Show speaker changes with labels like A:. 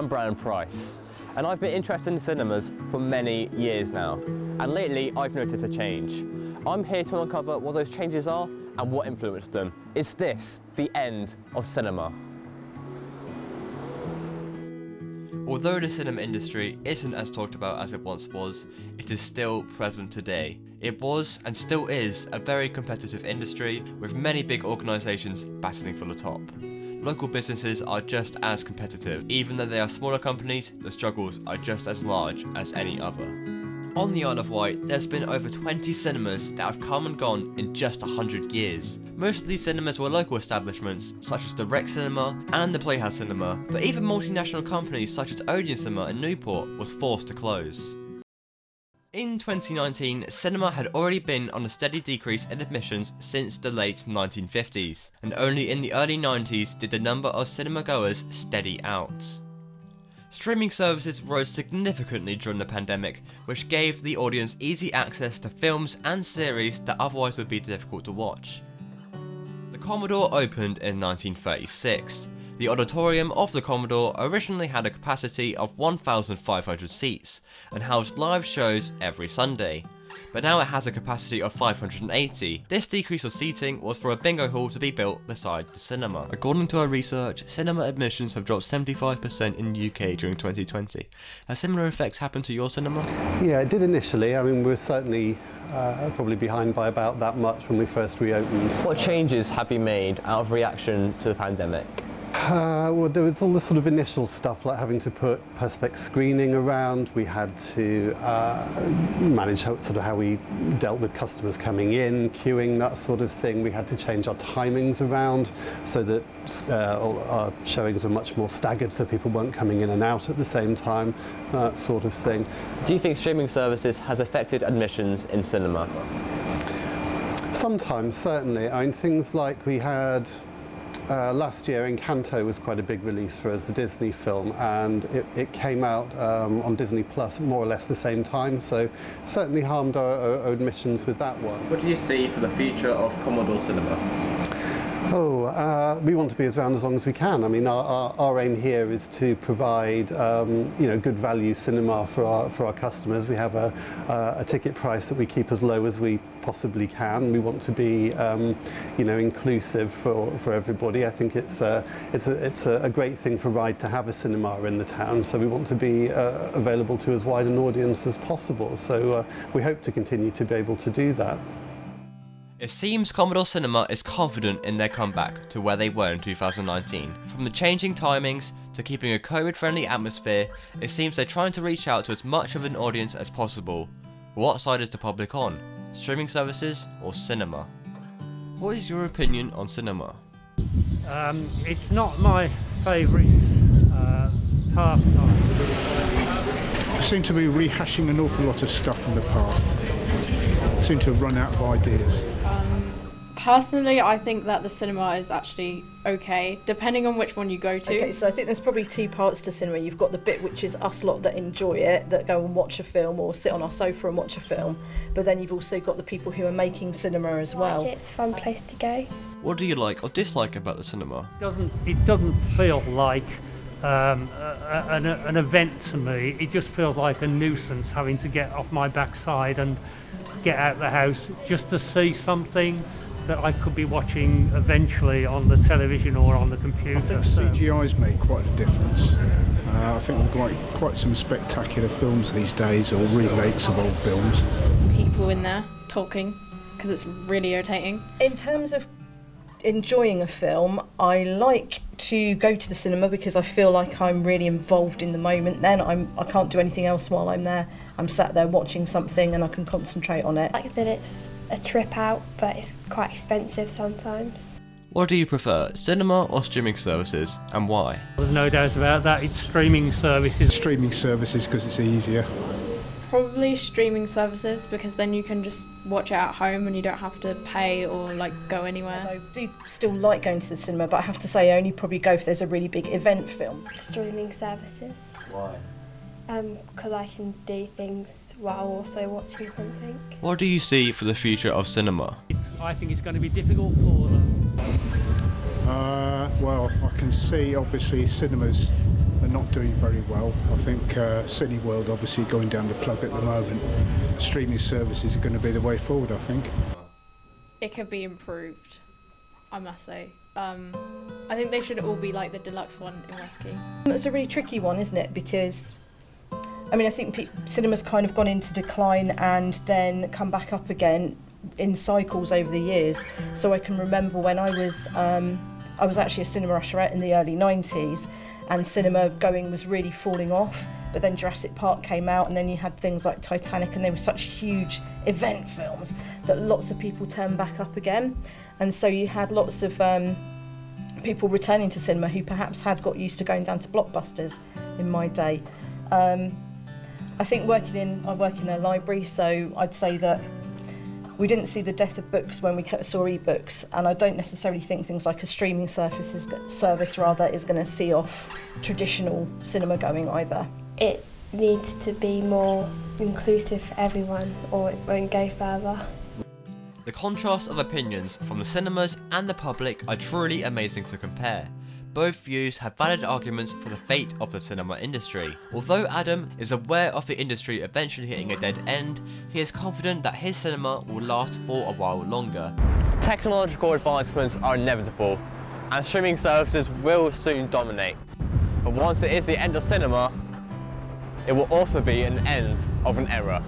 A: I'm Brian Price, and I've been interested in cinemas for many years now, and lately I've noticed a change. I'm here to uncover what those changes are and what influenced them. Is this the end of cinema? Although the cinema industry isn't as talked about as it once was, it is still present today. It was, and still is, a very competitive industry with many big organisations battling for the top. Local businesses are just as competitive. Even though they are smaller companies, the struggles are just as large as any other. On the Isle of Wight, there's been over 20 cinemas that have come and gone in just 100 years. Most of these cinemas were local establishments, such as the Rec Cinema and the Playhouse Cinema, but even multinational companies such as Odeon Cinema in Newport was forced to close. In 2019, cinema had already been on a steady decrease in admissions since the late 1950s, and only in the early 90s did the number of cinema goers steady out. Streaming services rose significantly during the pandemic, which gave the audience easy access to films and series that otherwise would be difficult to watch. The Commodore opened in 1936. The auditorium of the Commodore originally had a capacity of 1,500 seats and housed live shows every Sunday, but now it has a capacity of 580. This decrease of seating was for a bingo hall to be built beside the cinema. According to our research, cinema admissions have dropped 75% in the UK during 2020. Have similar effects happened to your cinema?
B: Yeah, it did initially. I mean, we were certainly probably behind by about that much when we first reopened.
A: What changes have you made out of reaction to the pandemic?
B: Well, there was all the sort of initial stuff like having to put perspex screening around. We had to manage how we dealt with customers coming in, queuing, that sort of thing. We had to change our timings around so that all our showings were much more staggered, so people weren't coming in and out at the same time, that sort of thing.
A: Do you think streaming services has affected admissions in cinema?
B: Sometimes, certainly. I mean, things like we had last year, Encanto was quite a big release for us, the Disney film, and it came out on Disney Plus more or less the same time, so certainly harmed our admissions with that one.
A: What do you see for the future of Commodore cinema?
B: We want to be around as long as we can. I mean, our aim here is to provide good value cinema for our customers. We have a ticket price that we keep as low as we possibly can. We want to be inclusive for everybody. I think it's a great thing for Ryde to have a cinema in the town, so we want to be available to as wide an audience as possible. So we hope to continue to be able to do that.
A: It seems Commodore Cinema is confident in their comeback to where they were in 2019. From the changing timings to keeping a COVID-friendly atmosphere, it seems they're trying to reach out to as much of an audience as possible. What side is the public on? Streaming services or cinema? What is your opinion on cinema?
C: It's not my favourite pastime.
D: I seem to be rehashing an awful lot of stuff from the past. I seem to have run out of ideas.
E: Personally, I think that the cinema is actually okay, depending on which one you go to.
F: Okay, so I think there's probably two parts to cinema. You've got the bit which is us lot that enjoy it, that go and watch a film or sit on our sofa and watch a film, but then you've also got the people who are making cinema as well.
G: It's a fun place to go.
A: What do you like or dislike about the cinema?
C: It doesn't feel like an event to me. It just feels like a nuisance having to get off my backside and get out of the house just to see something that I could be watching eventually on the television or on the computer.
D: I think CGI's made quite a difference. I think we've got quite some spectacular films these days, or remakes of old films.
E: People in there talking, because it's really irritating.
F: In terms of enjoying a film, I like to go to the cinema because I feel like I'm really involved in the moment then. I can't do anything else while I'm there. I'm sat there watching something and I can concentrate on it.
G: I like that it's a trip out, but it's quite expensive sometimes.
A: What do you prefer, cinema or streaming services, and why?
C: There's no doubt about that, it's streaming services.
D: Streaming services because it's easier.
E: Probably streaming services, because then you can just watch it at home and you don't have to pay or go anywhere.
F: I do still like going to the cinema, but I have to say I only probably go if there's a really big event film.
G: Streaming services.
A: Why?
G: Because I can do things while also watching something.
A: What do you see for the future of cinema?
C: I think it's going to be difficult for them.
D: Well, I can see obviously cinemas are not doing very well. I think Cineworld obviously going down the plug at the moment. Streaming services are going to be the way forward, I think.
E: It could be improved, I must say. I think they should all be like the deluxe one in West Key.
F: It's a really tricky one, isn't it? Because, I mean, I think cinema's kind of gone into decline and then come back up again in cycles over the years. So I can remember when I was actually a cinema usherette in the early 90s, and cinema going was really falling off. But then Jurassic Park came out, and then you had things like Titanic, and they were such huge event films that lots of people turned back up again. And so you had lots of people returning to cinema who perhaps had got used to going down to blockbusters in my day. I think I work in a library, so I'd say that we didn't see the death of books when we saw e-books, and I don't necessarily think things like a streaming service is going to see off traditional cinema going either.
G: It needs to be more inclusive for everyone, or it won't go further.
A: The contrast of opinions from the cinemas and the public are truly amazing to compare. Both views have valid arguments for the fate of the cinema industry. Although Adam is aware of the industry eventually hitting a dead end, he is confident that his cinema will last for a while longer. Technological advancements are inevitable, and streaming services will soon dominate. But once it is the end of cinema, it will also be an end of an era.